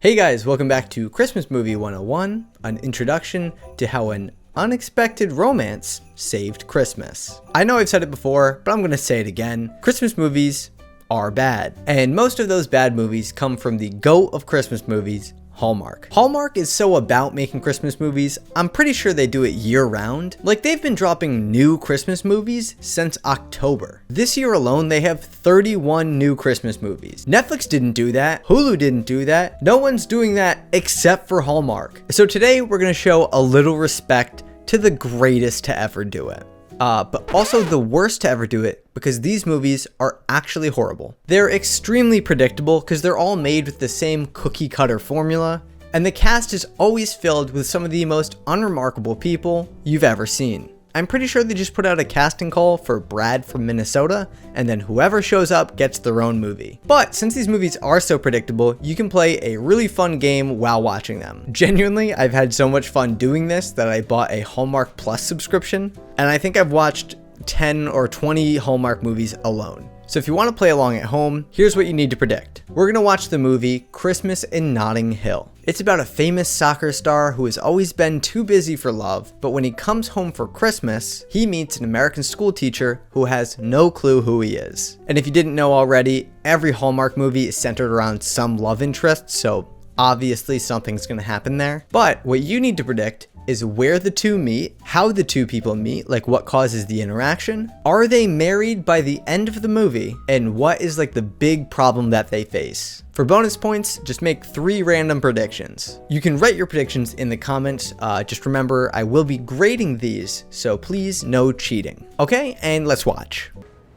Hey guys, welcome back to Christmas Movie 101, an introduction to how an unexpected romance saved Christmas. I know I've said it before, but I'm gonna say it again. Christmas movies are bad, and most of those bad movies come from the GOAT of Christmas movies, Hallmark. Hallmark is so about making Christmas movies, I'm pretty sure they do it year-round. Like, they've been dropping new Christmas movies since October. This year alone, they have 31 new Christmas movies. Netflix didn't do that. Hulu didn't do that. No one's doing that except for Hallmark. So today, we're gonna show a little respect to the greatest to ever do it. But also the worst to ever do it, because these movies are actually horrible. They're extremely predictable because they're all made with the same cookie cutter formula, and the cast is always filled with some of the most unremarkable people you've ever seen. I'm pretty sure they just put out a casting call for Brad from Minnesota, and then whoever shows up gets their own movie. But since these movies are so predictable, you can play a really fun game while watching them. Genuinely, I've had so much fun doing this that I bought a Hallmark Plus subscription, and I think I've watched 10 or 20 Hallmark movies alone. So if you want to play along at home, here's what you need to predict. We're going to watch the movie Christmas in Notting Hill. It's about a famous soccer star who has always been too busy for love, but when he comes home for Christmas, he meets an American school teacher who has no clue who he is. And if you didn't know already, every Hallmark movie is centered around some love interest, so obviously something's going to happen there. But what you need to predict is where the two meet, how the two people meet, like what causes the interaction, are they married by the end of the movie, and what is like the big problem that they face. For bonus points, just make 3 random predictions. You can write your predictions in the comments. Just remember, I will be grading these, so please no cheating. Okay, and let's watch.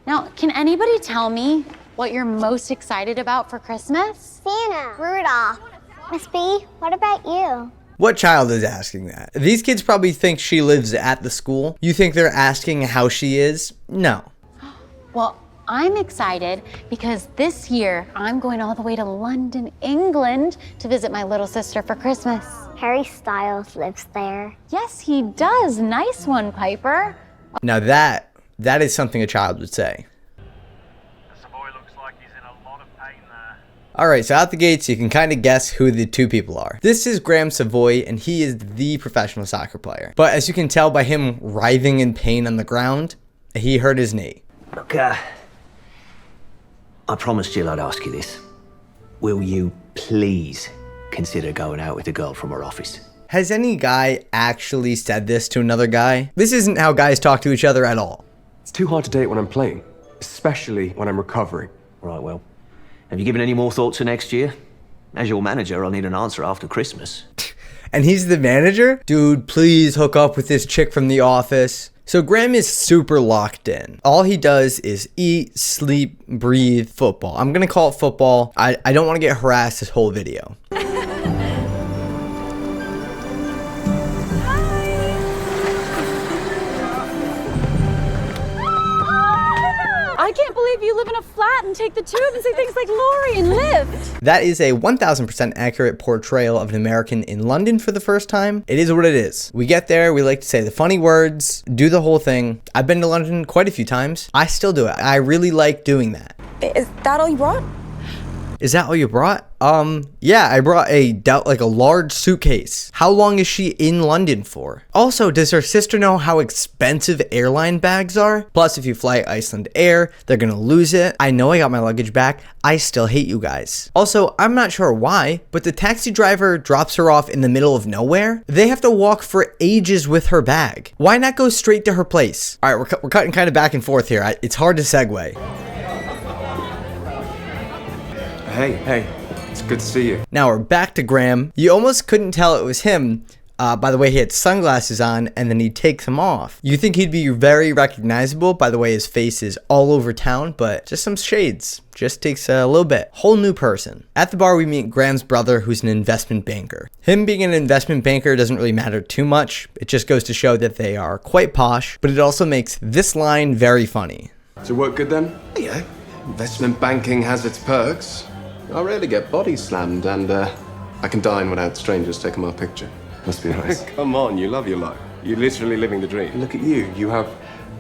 Now, can anybody tell me what you're most excited about for Christmas? Santa. Rudolph. Miss B, what about you? What child is asking that? These kids probably think she lives at the school. You think they're asking how she is? No. Well, I'm excited because this year I'm going all the way to London, England to visit my little sister for Christmas. Harry Styles lives there. Yes, he does. Nice one, Piper. Now that is something a child would say. Alright, so out the gates, you can kind of guess who the two people are. This is Graham Savoy, and he is the professional soccer player. But as you can tell by him writhing in pain on the ground, he hurt his knee. Look, I promised Jill I'd ask you this. Will you please consider going out with a girl from her office? Has any guy actually said this to another guy? This isn't how guys talk to each other at all. It's too hard to date when I'm playing, especially when I'm recovering. Right, well, have you given any more thought to next year? As your manager, I'll need an answer after Christmas. And he's the manager? Dude, please hook up with this chick from the office. So Graham is super locked in. All he does is eat, sleep, breathe, football. I'm gonna call it football. I don't wanna get harassed this whole video. I can't believe you live in a flat and take the tube and say things like Lori and lift. That is a 1000% accurate portrayal of an American in London for the first time. It is what it is. We get there, we like to say the funny words, do the whole thing. I've been to London quite a few times. I still do it. I really like doing that. Is that all you brought? Is that all you brought? Yeah, I brought a large suitcase. How long is she in London for? Also, does her sister know how expensive airline bags are? Plus, if you fly Iceland Air, they're gonna lose it. I know I got my luggage back. I still hate you guys. Also, I'm not sure why, but the taxi driver drops her off in the middle of nowhere. They have to walk for ages with her bag. Why not go straight to her place? All right, we're cutting kind of back and forth here. It's hard to segue. Hey, it's good to see you. Now we're back to Graham. You almost couldn't tell it was him by the way he had sunglasses on and then he'd take them off. You think he'd be very recognizable by the way his face is all over town, but just some shades. Just takes a little bit. Whole new person. At the bar we meet Graham's brother, who's an investment banker. Him being an investment banker doesn't really matter too much. It just goes to show that they are quite posh, but it also makes this line very funny. So work good then? Yeah, investment banking has its perks. I rarely get body slammed, and I can dine without strangers taking my picture. Must be nice. Come on, you love your life. You're literally living the dream. Look at you. You have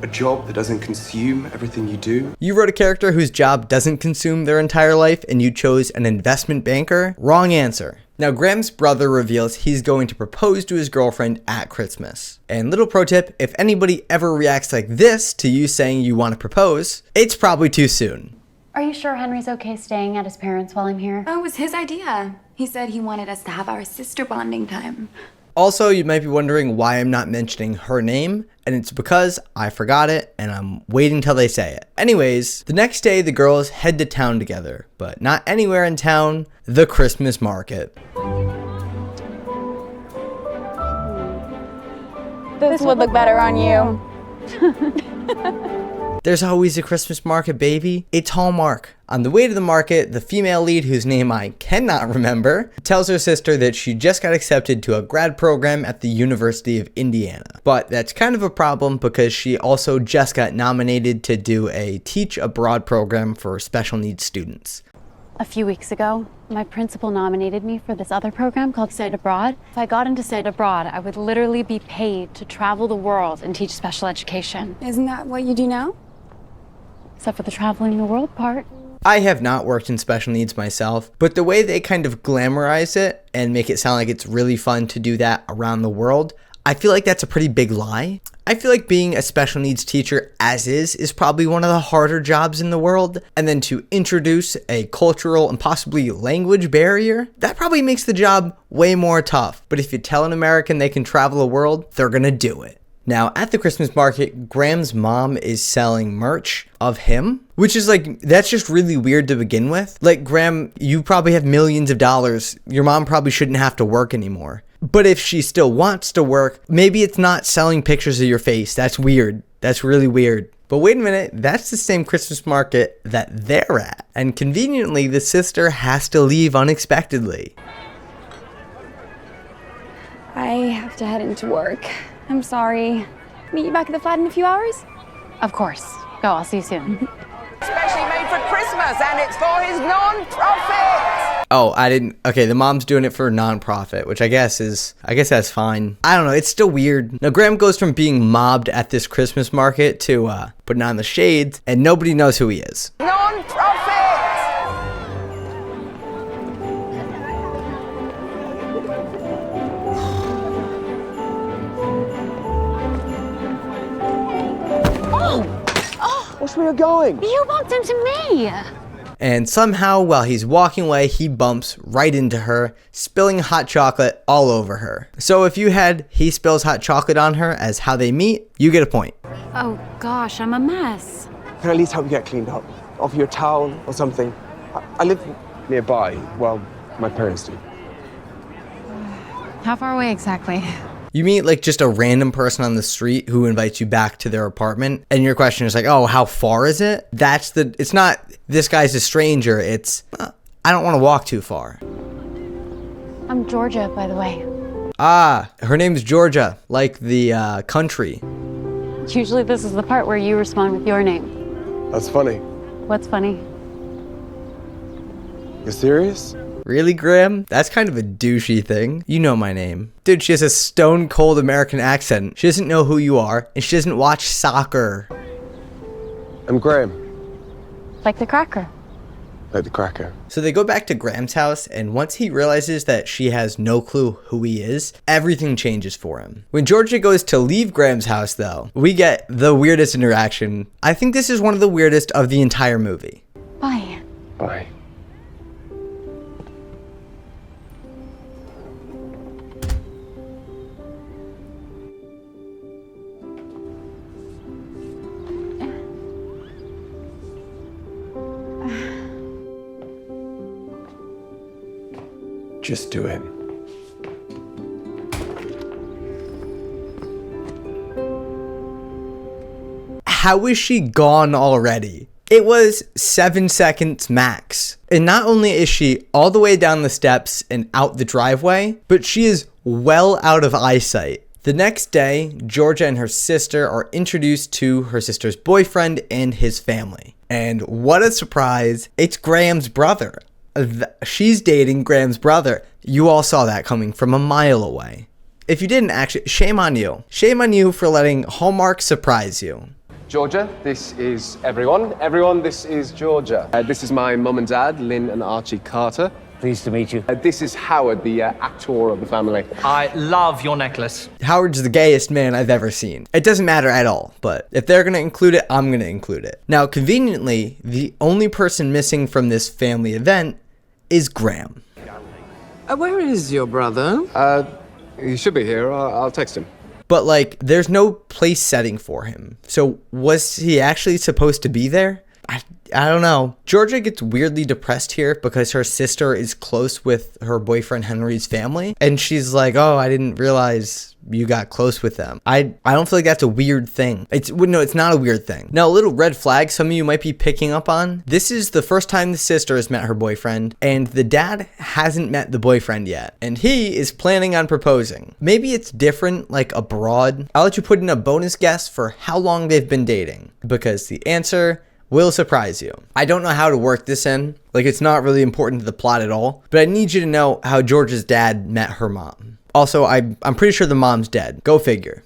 a job that doesn't consume everything you do. You wrote a character whose job doesn't consume their entire life and you chose an investment banker? Wrong answer. Now, Graham's brother reveals he's going to propose to his girlfriend at Christmas. And little pro tip, if anybody ever reacts like this to you saying you want to propose, it's probably too soon. Are you sure Henry's okay staying at his parents' while I'm here? Oh, it was his idea. He said he wanted us to have our sister bonding time. Also, you might be wondering why I'm not mentioning her name, and it's because I forgot it and I'm waiting till they say it. Anyways, the next day the girls head to town together, but not anywhere in town, the Christmas market. This would look better on you. There's always a Christmas market, baby. It's Hallmark. On the way to the market, the female lead, whose name I cannot remember, tells her sister that she just got accepted to a grad program at the University of Indiana. But that's kind of a problem because she also just got nominated to do a Teach Abroad program for special needs students. A few weeks ago, my principal nominated me for this other program called Study Abroad. If I got into Study Abroad, I would literally be paid to travel the world and teach special education. Isn't that what you do now? Except for the traveling the world part. I have not worked in special needs myself, but the way they kind of glamorize it and make it sound like it's really fun to do that around the world, I feel like that's a pretty big lie. I feel like being a special needs teacher as is probably one of the harder jobs in the world. And then to introduce a cultural and possibly language barrier, that probably makes the job way more tough. But if you tell an American they can travel the world, they're gonna do it. Now, at the Christmas market, Graham's mom is selling merch of him, which is like, that's just really weird to begin with. Like, Graham, you probably have millions of dollars. Your mom probably shouldn't have to work anymore. But if she still wants to work, maybe it's not selling pictures of your face. That's weird. That's really weird. But wait a minute, that's the same Christmas market that they're at. And conveniently, the sister has to leave unexpectedly. I have to head into work. I'm sorry. Meet you back at the flat in a few hours? Of course. Go, I'll see you soon. Especially made for Christmas, and it's for his non-profit. Oh, okay, the mom's doing it for a non-profit, which I guess that's fine. I don't know, it's still weird. Now, Graham goes from being mobbed at this Christmas market to putting on the shades, and nobody knows who he is. Non-profit. Which way are you going? You bumped into me. And somehow, while he's walking away, he bumps right into her, spilling hot chocolate all over her. So if you had he spills hot chocolate on her as how they meet, you get a point. Oh gosh, I'm a mess. Can I at least help you get cleaned up? Offer you a towel or something? I live nearby. Well, my parents do. How far away exactly? You meet like just a random person on the street who invites you back to their apartment, and your question is like, oh, how far is it? It's not, this guy's a stranger, it's, I don't want to walk too far. I'm Georgia, by the way. Ah, her name's Georgia, like the country. Usually this is the part where you respond with your name. That's funny. What's funny? You're serious? Really, Graham? That's kind of a douchey thing. You know my name. Dude, she has a stone cold American accent. She doesn't know who you are, and she doesn't watch soccer. I'm Graham. Like the cracker. Like the cracker. So they go back to Graham's house, and once he realizes that she has no clue who he is, everything changes for him. When Georgia goes to leave Graham's house, though, we get the weirdest interaction. I think this is one of the weirdest of the entire movie. Bye. Bye. Just do it. How is she gone already? It was 7 seconds max. And not only is she all the way down the steps and out the driveway, but she is well out of eyesight. The next day, Georgia and her sister are introduced to her sister's boyfriend and his family. And what a surprise, it's Graham's brother. She's dating Graham's brother. You all saw that coming from a mile away. If you didn't, actually, shame on you. Shame on you for letting Hallmark surprise you. Georgia, this is everyone. Everyone, this is Georgia. This is my mum and dad, Lynn and Archie Carter. Pleased to meet you. This is Howard, the actor of the family. I love your necklace. Howard's the gayest man I've ever seen. It doesn't matter at all, but if they're gonna include it, I'm gonna include it. Now, conveniently, the only person missing from this family event is Graham. Where is your brother? He should be here. I'll text him. But like, there's no place setting for him. So was he actually supposed to be there? I don't know. Georgia gets weirdly depressed here because her sister is close with her boyfriend Henry's family. And she's like, oh, I didn't realize you got close with them. I don't feel like that's a weird thing. No, it's not a weird thing. Now, a little red flag some of you might be picking up on. This is the first time the sister has met her boyfriend, and the dad hasn't met the boyfriend yet. And he is planning on proposing. Maybe it's different, like abroad. I'll let you put in a bonus guess for how long they've been dating, because the answer will surprise you. I don't know how to work this in. Like, it's not really important to the plot at all, but I need you to know how George's dad met her mom. Also, I'm pretty sure the mom's dead. Go figure.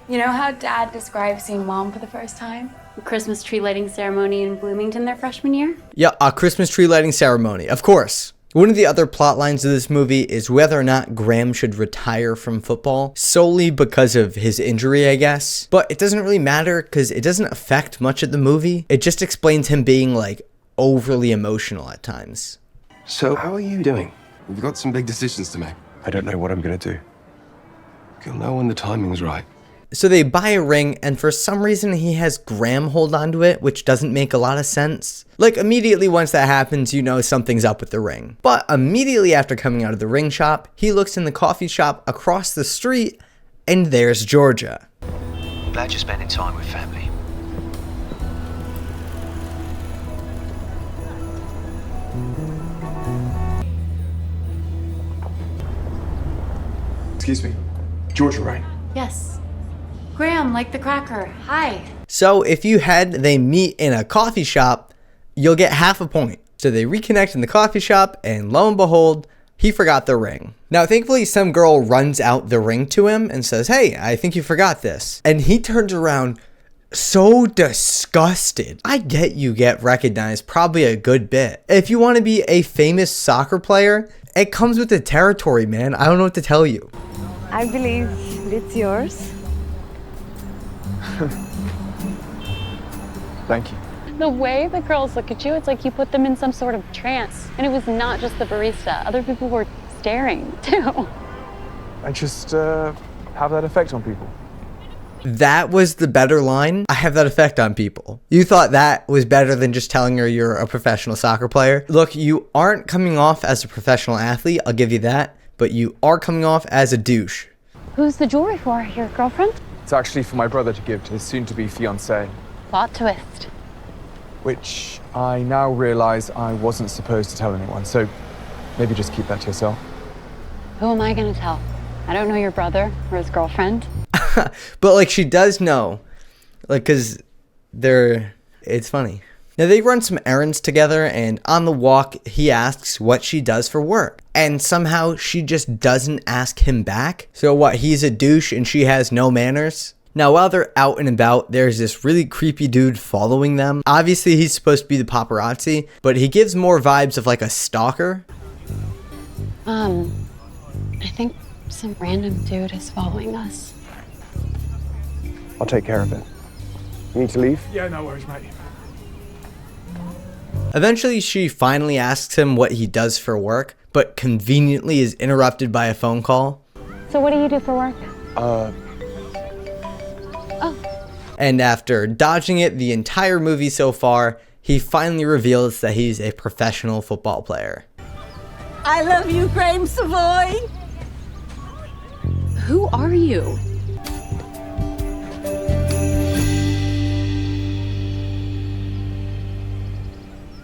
You know how Dad described seeing Mom for the first time? The Christmas tree lighting ceremony in Bloomington their freshman year? Yeah, a Christmas tree lighting ceremony, of course. One of the other plot lines of this movie is whether or not Graham should retire from football solely because of his injury, I guess. But it doesn't really matter because it doesn't affect much of the movie. It just explains him being like overly emotional at times. So, how are you doing? We've got some big decisions to make. I don't know what I'm gonna do. You'll know when the timing's right. So they buy a ring, and for some reason he has Graham hold on to it, which doesn't make a lot of sense. Like, immediately once that happens, you know something's up with the ring. But immediately after coming out of the ring shop, he looks in the coffee shop across the street, and there's Georgia. Glad you're spending time with family. Excuse me. Georgia, right? Yes. Graham, like the cracker. Hi. So if you had they meet in a coffee shop, you'll get half a point. So they reconnect in the coffee shop, and lo and behold, he forgot the ring. Now, thankfully, some girl runs out the ring to him and says, hey, I think you forgot this. And he turns around so disgusted. I get you get recognized probably a good bit. If you want to be a famous soccer player, it comes with the territory, man. I don't know what to tell you. I believe it's yours. Thank you. The way the girls look at you, it's like you put them in some sort of trance. And it was not just the barista. Other people were staring, too. I just have that effect on people. That was the better line. I have that effect on people. You thought that was better than just telling her you're a professional soccer player. Look, you aren't coming off as a professional athlete, I'll give you that, but you are coming off as a douche. Who's the jewelry for? Your girlfriend? It's actually for my brother to give to his soon-to-be fiancée, Plot twist. which I now realize I wasn't supposed to tell anyone, so maybe just keep that to yourself. Who am I gonna tell? I don't know your brother or his girlfriend. But like, she does know, like, cause it's funny. Now they run some errands together, and on the walk, he asks what she does for work. And somehow she just doesn't ask him back. So what, he's a douche and she has no manners? Now while they're out and about, there's this really creepy dude following them. Obviously he's supposed to be the paparazzi, but he gives more vibes of like a stalker. I think some random dude is following us. I'll take care of it. You need to leave? Yeah, no worries, mate. Eventually she finally asks him what he does for work, but conveniently is interrupted by a phone call. So what do you do for work? And after dodging it the entire movie so far, he finally reveals that he's a professional football player. I love you, Graham Savoy. Who are you?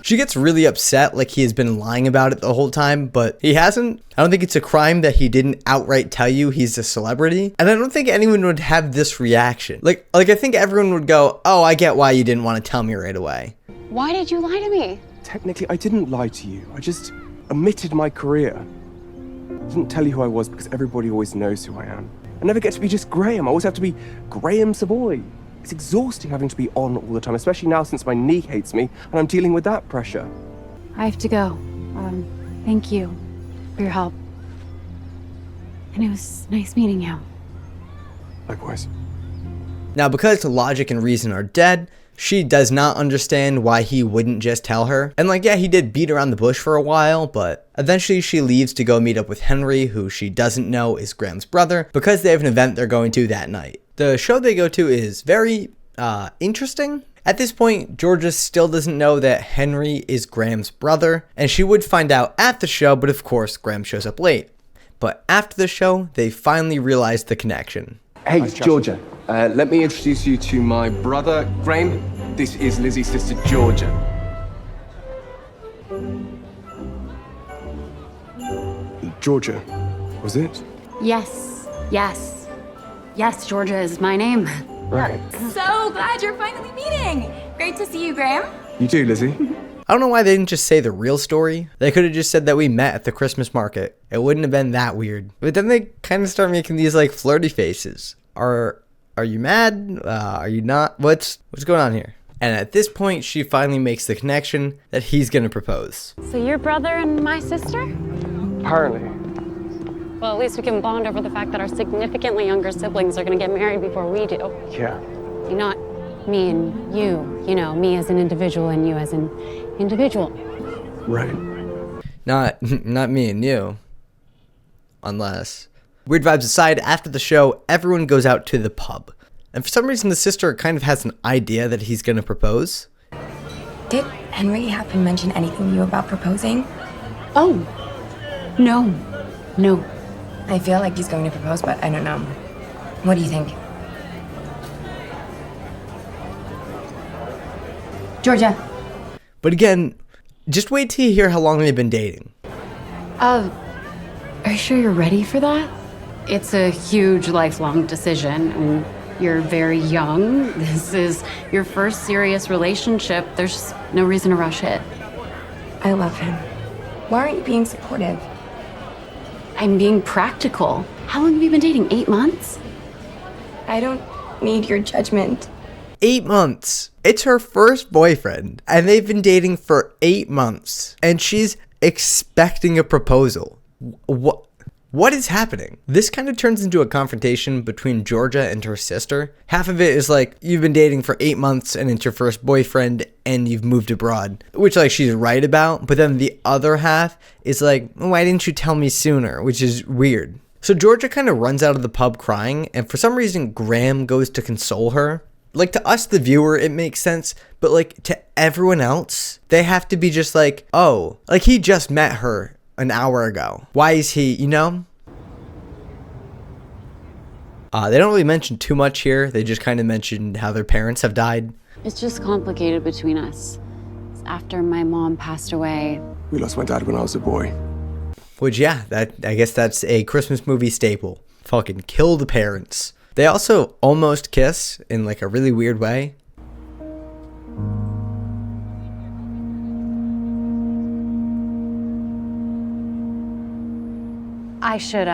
She gets really upset, like he has been lying about it the whole time, but he hasn't. I don't think it's a crime that he didn't outright tell you he's a celebrity. And I don't think anyone would have this reaction. Like I think everyone would go, oh, I get why you didn't want to tell me right away. Why did you lie to me? Technically, I didn't lie to you. I just omitted my career. I didn't tell you who I was because everybody always knows who I am. I never get to be just Graham. I always have to be Graham Savoy. It's exhausting having to be on all the time, especially now since my knee hates me and I'm dealing with that pressure. I have to go. Thank you for your help. And it was nice meeting you. Likewise. Now, because logic and reason are dead, she does not understand why he wouldn't just tell her. And like, yeah, he did beat around the bush for a while, but eventually she leaves to go meet up with Henry, who she doesn't know is Graham's brother, because they have an event they're going to that night. The show they go to is very interesting. At this point, Georgia still doesn't know that Henry is Graham's brother, and she would find out at the show, but of course, Graham shows up late. But after the show, they finally realize the connection. Hey, Georgia, let me introduce you to my brother, Graham. This is Lizzie's sister, Georgia. Georgia, was it? Yes, yes. Yes, Georgia is my name. Right. So glad you're finally meeting. Great to see you, Graham. You too, Lizzie. I don't know why they didn't just say the real story. They could have just said that we met at the Christmas market. It wouldn't have been that weird. But then they kind of start making these like flirty faces. Are you mad? Are you not? What's going on here? And at this point, she finally makes the connection that he's gonna propose. So your brother and my sister? Apparently. Well, at least we can bond over the fact that our significantly younger siblings are gonna get married before we do. Yeah. Not me and you know, me as an individual and you as an individual. Right. Not me and you. Unless. Weird vibes aside, after the show, everyone goes out to the pub. And for some reason, the sister kind of has an idea that he's gonna propose. Did Henry happen to mention anything to you about proposing? Oh, no. I feel like he's going to propose, but I don't know. What do you think? Georgia. But again, just wait till you hear how long they've been dating. Are you sure you're ready for that? It's a huge lifelong decision, and you're very young. This is your first serious relationship. There's just no reason to rush it. I love him. Why aren't you being supportive? I'm being practical. How long have you been dating? 8 months? I don't need your judgment. 8 months. It's her first boyfriend, and they've been dating for 8 months, and she's expecting a proposal. What is happening? This kind of turns into a confrontation between Georgia and her sister. Half of it is like, you've been dating for 8 months and it's your first boyfriend and you've moved abroad, which like she's right about. But then the other half is like, why didn't you tell me sooner? Which is weird. So Georgia kind of runs out of the pub crying, and for some reason Graham goes to console her. Like, to us, the viewer, it makes sense, but like to everyone else, they have to be just like, oh, like he just met her an hour ago. Why is he, you know? They don't really mention too much here. They just kind of mentioned how their parents have died. It's just complicated between us. After my mom passed away. We lost my dad when I was a boy. Which, yeah, I guess that's a Christmas movie staple. Fucking kill the parents. They also almost kiss in like a really weird way. I should,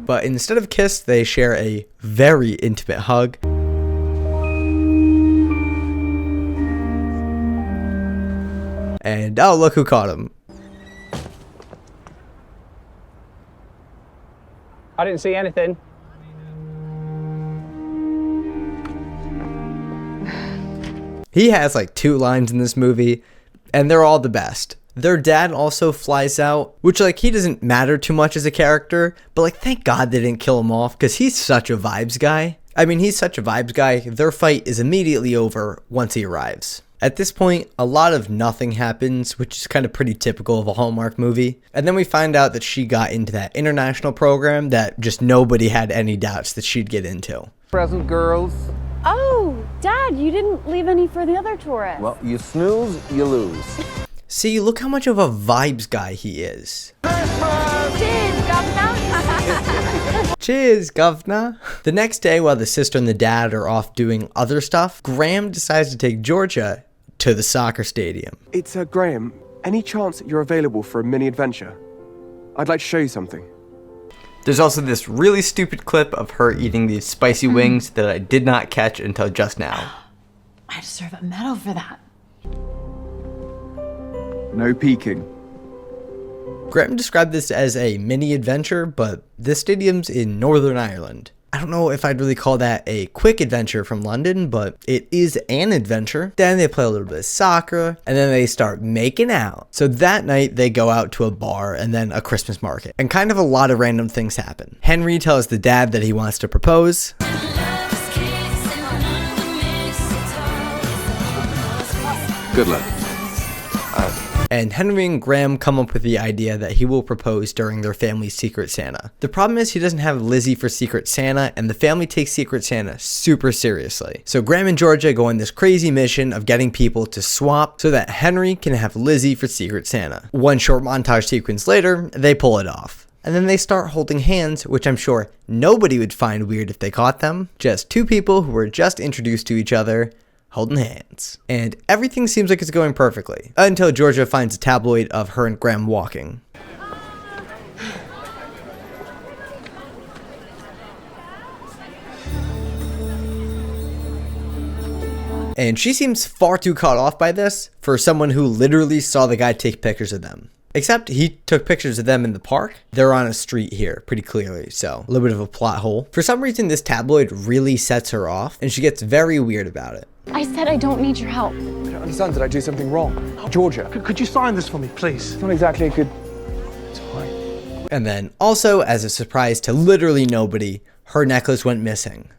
But instead of kiss, they share a very intimate hug. And oh, look who caught him. I didn't see anything. He has like 2 lines in this movie, and they're all the best. Their dad also flies out, which like he doesn't matter too much as a character, but like thank God they didn't kill him off because he's such a vibes guy. I mean, he's such a vibes guy. Their fight is immediately over once he arrives. At this point, a lot of nothing happens, which is kind of pretty typical of a Hallmark movie. And then we find out that she got into that international program that just nobody had any doubts that she'd get into. Present, girls. Oh, Dad, you didn't leave any for the other tourists. Well, you snooze, you lose. See, look how much of a vibes guy he is. Cheers, Governor. Cheers, governor. The next day, while the sister and the dad are off doing other stuff, Graham decides to take Georgia to the soccer stadium. It's Graham. Any chance that you're available for a mini adventure? I'd like to show you something. There's also this really stupid clip of her eating these spicy wings that I did not catch until just now. I deserve a medal for that. No peeking. Graham described this as a mini adventure, but this stadium's in Northern Ireland. I don't know if I'd really call that a quick adventure from London, but it is an adventure. Then they play a little bit of soccer, and then they start making out. So that night, they go out to a bar and then a Christmas market. And kind of a lot of random things happen. Henry tells the dad that he wants to propose. Good luck. And Henry and Graham come up with the idea that he will propose during their family's Secret Santa. The problem is he doesn't have Lizzie for Secret Santa, and the family takes Secret Santa super seriously. So Graham and Georgia go on this crazy mission of getting people to swap so that Henry can have Lizzie for Secret Santa. One short montage sequence later, they pull it off. And then they start holding hands, which I'm sure nobody would find weird if they caught them. Just two people who were just introduced to each other, holding hands. And everything seems like it's going perfectly, until Georgia finds a tabloid of her and Graham walking. And she seems far too caught off by this for someone who literally saw the guy take pictures of them. Except he took pictures of them in the park. They're on a street here, pretty clearly, so a little bit of a plot hole. For some reason, this tabloid really sets her off, and she gets very weird about it. I said I don't need your help. I don't understand. Did I do something wrong? Georgia. Could you sign this for me, please? It's not exactly a good time. And then also, as a surprise to literally nobody, her necklace went missing.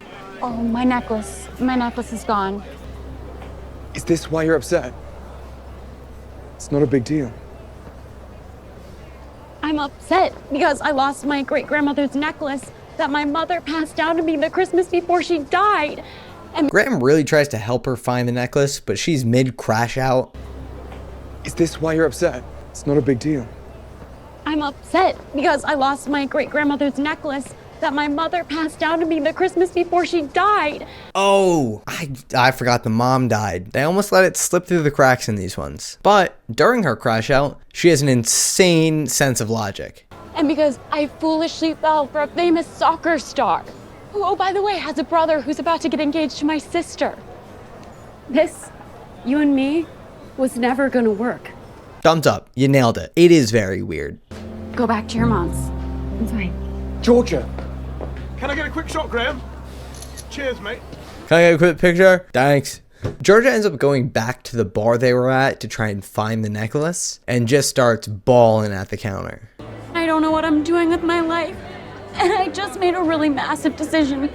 Oh, my necklace. My necklace is gone. Is this why you're upset? It's not a big deal. I'm upset because I lost my great-grandmother's necklace that my mother passed down to me the Christmas before she died. And Graham really tries to help her find the necklace, but she's mid-crash out. Is this why you're upset? It's not a big deal. I'm upset because I lost my great-grandmother's necklace that my mother passed down to me the Christmas before she died. Oh, I forgot the mom died. They almost let it slip through the cracks in these ones. But during her crash out, she has an insane sense of logic. And because I foolishly fell for a famous soccer star, who, oh, by the way, has a brother who's about to get engaged to my sister. This, you and me, was never gonna work. Thumbs up, you nailed it. It is very weird. Go back to your mom's. I'm fine. Georgia. Can I get a quick shot, Graham? Cheers, mate. Can I get a quick picture? Thanks. Georgia ends up going back to the bar they were at to try and find the necklace and just starts bawling at the counter. I don't know what I'm doing with my life. And I just made a really massive decision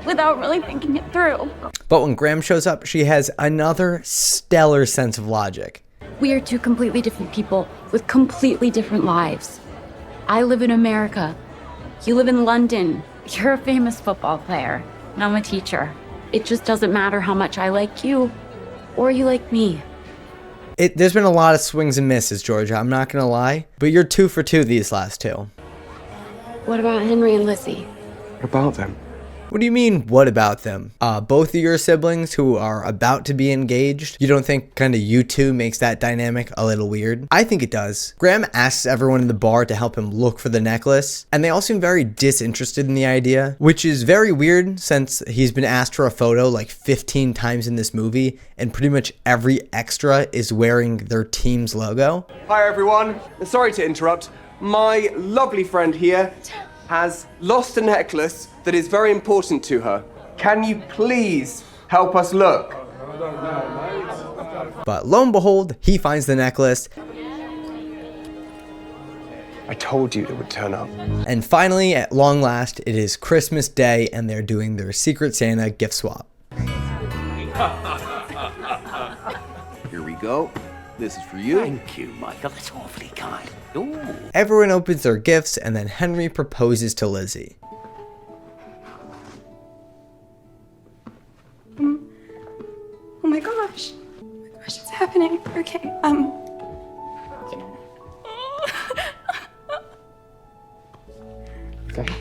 without really thinking it through. But when Graham shows up, she has another stellar sense of logic. We are two completely different people with completely different lives. I live in America. You live in London. You're a famous football player, and I'm a teacher. It just doesn't matter how much I like you or you like me. There's been a lot of swings and misses, Georgia, I'm not gonna lie, but you're 2 for 2 these last two. What about Henry and Lizzie? What about them? What do you mean, what about them? Both of your siblings who are about to be engaged, you don't think kind of you two makes that dynamic a little weird? I think it does. Graham asks everyone in the bar to help him look for the necklace, and they all seem very disinterested in the idea, which is very weird since he's been asked for a photo like 15 times in this movie, and pretty much every extra is wearing their team's logo. Hi, everyone. Sorry to interrupt. My lovely friend here has lost a necklace that is very important to her. Can you please help us look? But lo and behold, he finds the necklace. I told you it would turn up. And finally, at long last, it is Christmas Day and they're doing their Secret Santa gift swap. Here we go. This is for you. Thank you, Michael. That's awfully kind. Ooh. Everyone opens their gifts and then Henry proposes to Lizzie. Oh my gosh. Oh my gosh, it's happening. Okay, Okay.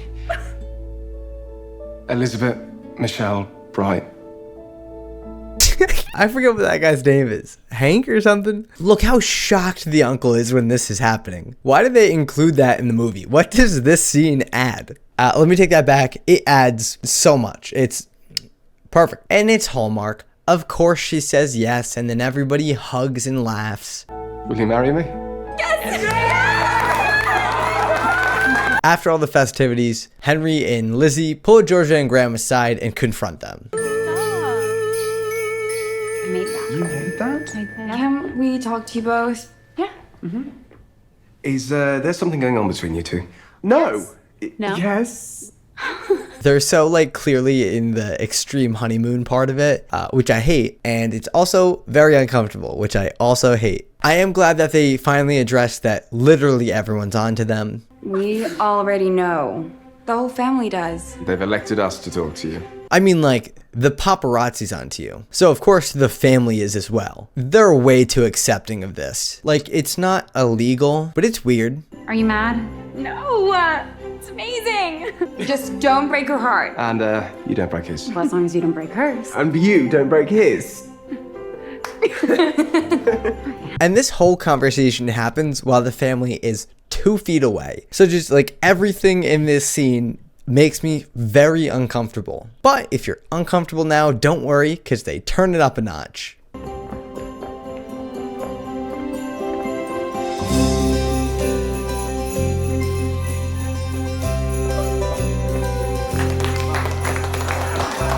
Elizabeth Michelle Bright. I forget what that guy's name is. Hank or something? Look how shocked the uncle is when this is happening. Why did they include that in the movie? What does this scene add? Let me take that back. It adds so much. It's perfect. And it's Hallmark. Of course she says yes, and then everybody hugs and laughs. Will you marry me? yes! After all the festivities, Henry and Lizzie pull Georgia and Graham aside and confront them. I made that. You made that? Can we talk to you both? Yeah. Is there something going on between you two? No. No? Yes. They're so like clearly in the extreme honeymoon part of it, which I hate, and it's also very uncomfortable, which I also hate. I am glad that they finally addressed that literally everyone's onto them. We already know. The whole family does. They've elected us to talk to you. I mean, like, the paparazzi's onto you. So of course the family is as well. They're way too accepting of this. Like, it's not illegal, but it's weird. Are you mad? No, it's amazing. Just don't break her heart. And you don't break his. Well, as long as you don't break hers. And you don't break his. And this whole conversation happens while the family is 2 feet away. So just like everything in this scene makes me very uncomfortable. But if you're uncomfortable now, don't worry, because they turn it up a notch.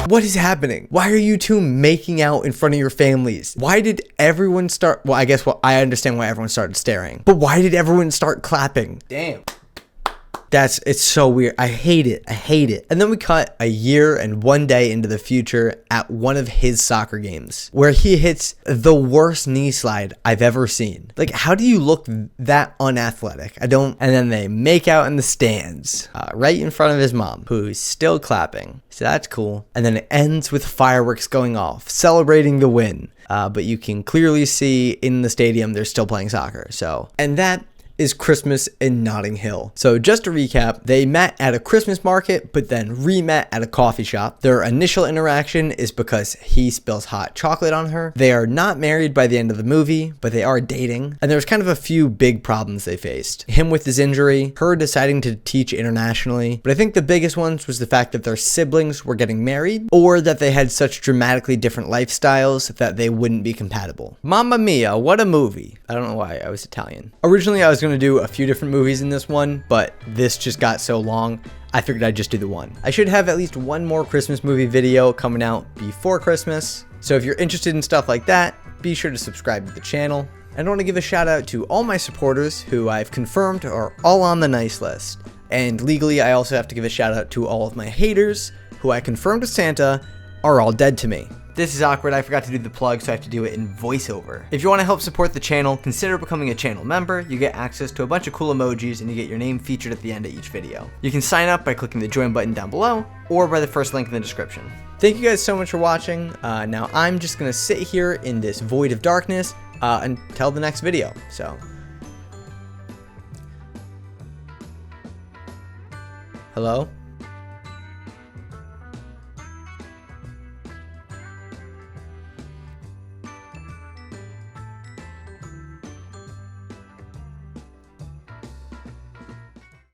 What is happening? Why are you two making out in front of your families? Why did everyone start? Well, I guess I understand why everyone started staring, but why did everyone start clapping? Damn. It's so weird. I hate it. I hate it. And then we cut a year and 1 day into the future at one of his soccer games where he hits the worst knee slide I've ever seen. Like, how do you look that unathletic? I don't. And then they make out in the stands right in front of his mom, who's still clapping. So that's cool. And then it ends with fireworks going off, celebrating the win. But you can clearly see in the stadium they're still playing soccer. So, and that is Christmas in Notting Hill. So just to recap, they met at a Christmas market, but then re-met at a coffee shop. Their initial interaction is because he spills hot chocolate on her. They are not married by the end of the movie, but they are dating. And there's kind of a few big problems they faced. Him with his injury, her deciding to teach internationally. But I think the biggest ones was the fact that their siblings were getting married, or that they had such dramatically different lifestyles that they wouldn't be compatible. Mamma mia, what a movie. I don't know why I was Italian. Originally, I was going to do a few different movies in this one, but this just got so long, I figured I'd just do the one. I should have at least one more Christmas movie video coming out before Christmas. So if you're interested in stuff like that, be sure to subscribe to the channel. And I want to give a shout out to all my supporters who I've confirmed are all on the nice list. And legally, I also have to give a shout out to all of my haters who I confirmed with Santa are all dead to me. This is awkward, I forgot to do the plug, so I have to do it in voiceover. If you want to help support the channel, consider becoming a channel member. You get access to a bunch of cool emojis, and you get your name featured at the end of each video. You can sign up by clicking the join button down below, or by the first link in the description. Thank you guys so much for watching. Now I'm just going to sit here in this void of darkness until the next video, so. Hello?